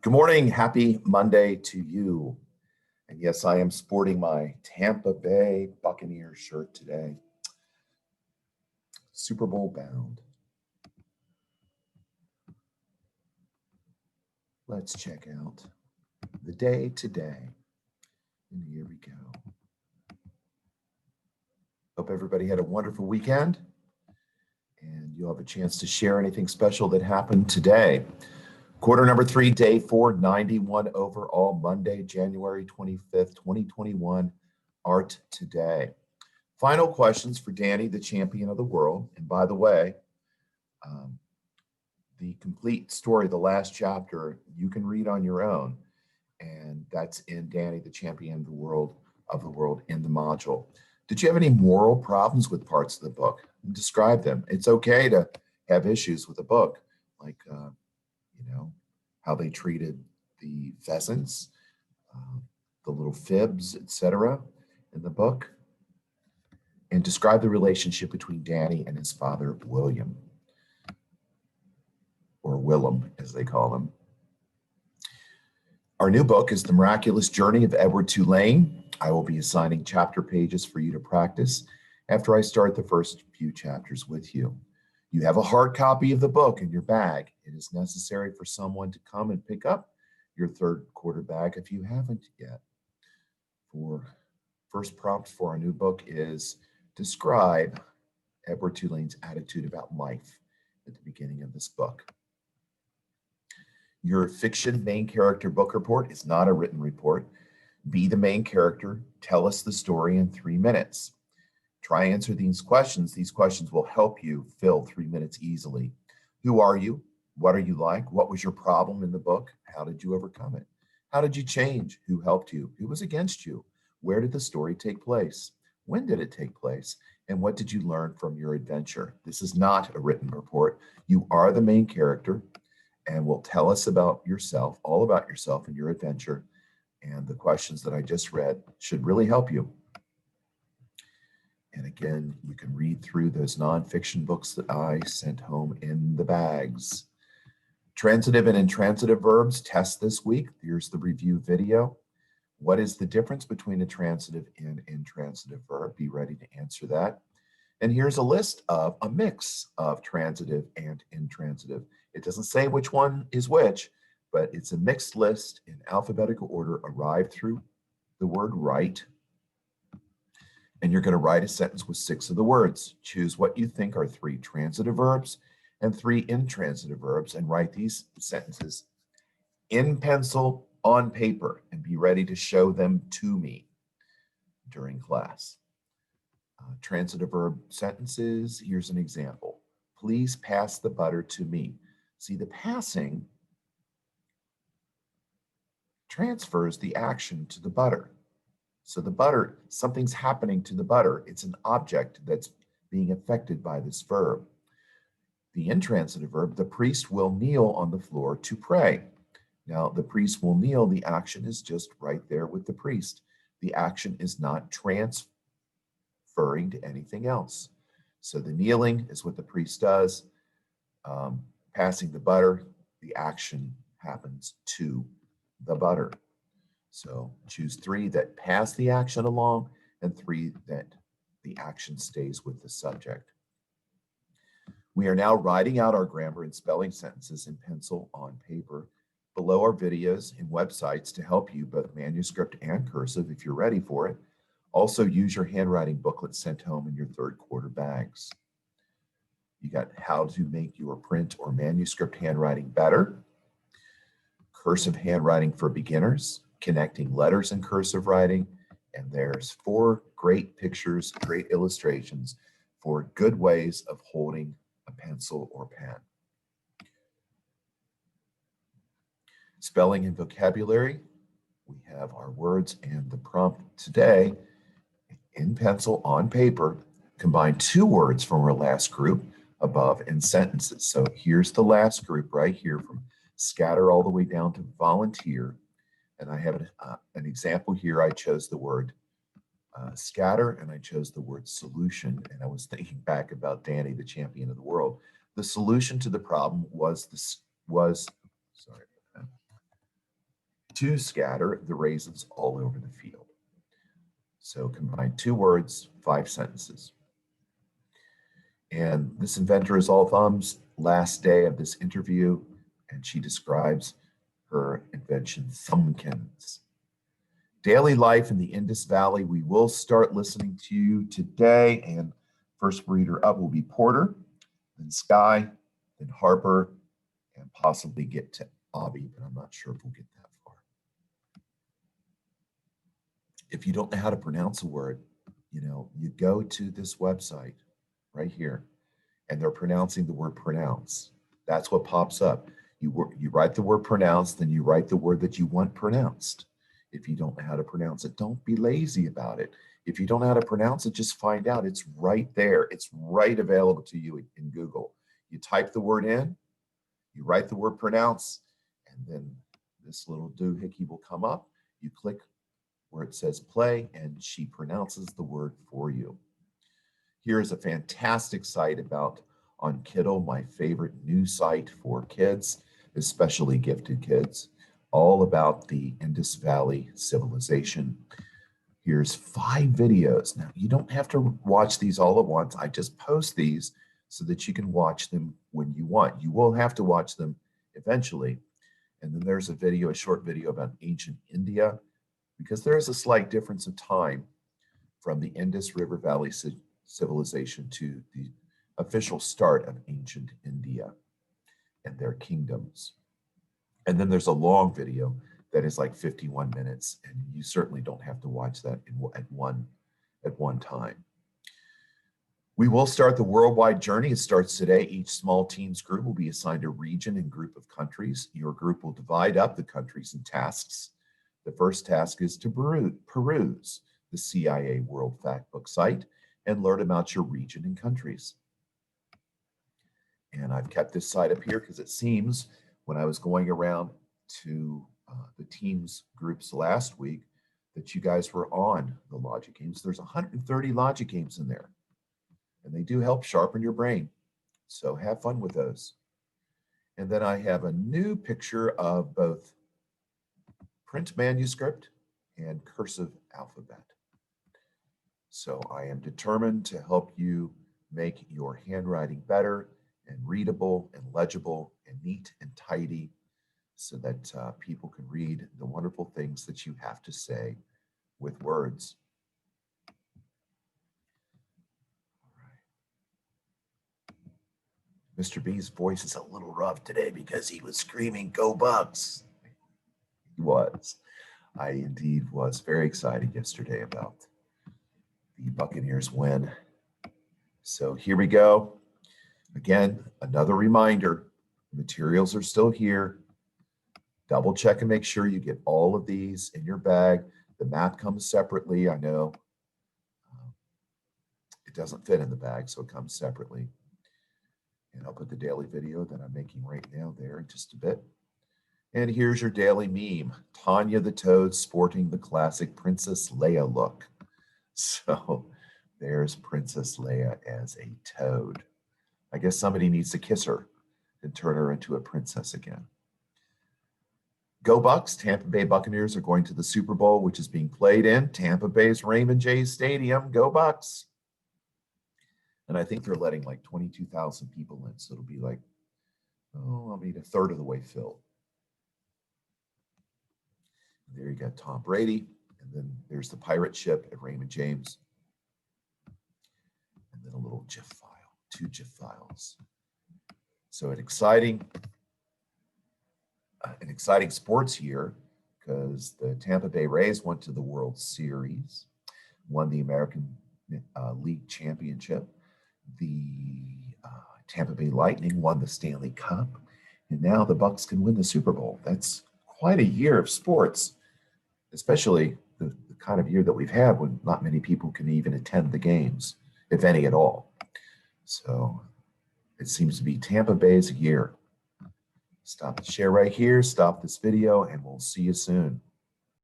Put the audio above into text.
Good morning. Happy Monday to you. And yes, I am sporting my Tampa Bay Buccaneers shirt today. Super Bowl bound. Let's check out the day today. And here we go. Hope everybody had a wonderful weekend. And you'll have a chance to share anything special that happened today. Quarter number 3, day 491 overall, Monday, January 25th, 2021, Art Today. Final questions for Danny, the champion of the world. And by the way, the complete story, the last chapter, you can read on your own. And that's in Danny, the champion of the world in the module. Did you have any moral problems with parts of the book? Describe them. It's okay to have issues with a book, like how they treated the pheasants, the little fibs, etc. in the book, and describe the relationship between Danny and his father, William, or Willem, as they call him. Our new book is The Miraculous Journey of Edward Tulane. I will be assigning chapter pages for you to practice after I start the first few chapters with you. You have a hard copy of the book in your bag. It is necessary for someone to come and pick up your third quarter bag if you haven't yet. For first prompt for our new book is describe Edward Tulane's attitude about life at the beginning of this book. Your fiction main character book report is not a written report. Be the main character. Tell us the story in 3 minutes. Try answer these questions. These questions will help you fill 3 minutes easily. Who are you? What are you like? What was your problem in the book? How did you overcome it? How did you change? Who helped you? Who was against you? Where did the story take place? When did it take place? And what did you learn from your adventure? This is not a written report. You are the main character and will tell us about yourself, all about yourself and your adventure. And the questions that I just read should really help you. And again, you can read through those nonfiction books that I sent home in the bags. Transitive and intransitive verbs test this week. Here's the review video. What is the difference between a transitive and intransitive verb? Be ready to answer that. And here's a list of a mix of transitive and intransitive. It doesn't say which one is which, but it's a mixed list in alphabetical order arrived through the word write. And you're going to write a sentence with 6 of the words. Choose what you think are 3 transitive verbs and 3 intransitive verbs and write these sentences in pencil on paper and be ready to show them to me during class. Transitive verb sentences, here's an example. Please pass the butter to me. See, the passing transfers the action to the butter. So the butter, something's happening to the butter. It's an object that's being affected by this verb. The intransitive verb, the priest will kneel on the floor to pray. Now, the priest will kneel, the action is just right there with the priest. The action is not transferring to anything else. So the kneeling is what the priest does. Passing the butter, the action happens to the butter. So choose 3 that pass the action along and 3 that the action stays with the subject. We are now writing out our grammar and spelling sentences in pencil on paper. Below are videos and websites to help you, both manuscript and cursive, if you're ready for it. Also use your handwriting booklet sent home in your third quarter bags. You got how to make your print or manuscript handwriting better, cursive handwriting for beginners, connecting letters in cursive writing, and there's 4 great pictures, great illustrations for good ways of holding a pencil or pen. Spelling and vocabulary, we have our words and the prompt today in pencil on paper. Combine 2 words from our last group above in sentences. So here's the last group right here from scatter all the way down to volunteer. And I have an example here. I chose the word scatter and I chose the word solution. And I was thinking back about Danny, the champion of the world. The solution to the problem was to scatter the raisins all over the field. So combine 2 words, 5 sentences. And this inventor is all thumbs, last day of this interview, and she describes her invention, Thumbkins. Daily life in the Indus Valley. We will start listening to you today, and first reader up will be Porter, then Sky, then Harper, and possibly get to Abby, but I'm not sure if we'll get that far. If you don't know how to pronounce a word, you go to this website right here, and they're pronouncing the word pronounce. That's what pops up. You write the word pronounce, then you write the word that you want pronounced. If you don't know how to pronounce it, don't be lazy about it. If you don't know how to pronounce it, just find out. It's right there. It's right available to you in Google. You type the word in, you write the word pronounce, and then this little doohickey will come up. You click where it says play, and she pronounces the word for you. Here is a fantastic site on Kiddle, my favorite news site for kids, especially gifted kids, all about the Indus Valley civilization. Here's 5 videos. Now, you don't have to watch these all at once. I just post these so that you can watch them when you want. You will have to watch them eventually. And then there's a short video about ancient India, because there is a slight difference of time from the Indus River Valley civilization to the official start of ancient India and their kingdoms. And then there's a long video that is like 51 minutes, and you certainly don't have to watch that at one time. We will start the worldwide journey. It starts today. Each small teams group will be assigned a region and group of countries. Your group will divide up the countries in tasks. The first task is to peruse the CIA World Factbook site and learn about your region and countries. And I've kept this site up here because it seems when I was going around to the teams groups last week that you guys were on the logic games. There's 130 logic games in there, and they do help sharpen your brain. So have fun with those. And then I have a new picture of both print manuscript and cursive alphabet. So I am determined to help you make your handwriting better and readable and legible and neat and tidy, so that people can read the wonderful things that you have to say with words. All right. Mr. B's voice is a little rough today because he was screaming, "Go Bucks!" He was. I indeed was very excited yesterday about the Buccaneers win. So here we go. Again, another reminder, materials are still here. Double check and make sure you get all of these in your bag. The map comes separately. I know it doesn't fit in the bag, so it comes separately. And I'll put the daily video that I'm making right now there in just a bit. And here's your daily meme, Tanya the Toad sporting the classic Princess Leia look. So there's Princess Leia as a toad. I guess somebody needs to kiss her and turn her into a princess again. Go Bucks. Tampa Bay Buccaneers are going to the Super Bowl, which is being played in Tampa Bay's Raymond James Stadium. Go Bucks. And I think they're letting like 22,000 people in. So it'll be like, a third of the way filled. And there you got Tom Brady. And then there's the pirate ship at Raymond James. And then a little GIF file, 2 GIF files. So an exciting sports year, because the Tampa Bay Rays went to the World Series, won the American League Championship. The Tampa Bay Lightning won the Stanley Cup, and now the Bucks can win the Super Bowl. That's quite a year of sports, especially the kind of year that we've had when not many people can even attend the games, if any at all. So it seems to be Tampa Bay's year. Stop the share right here, stop this video, and we'll see you soon.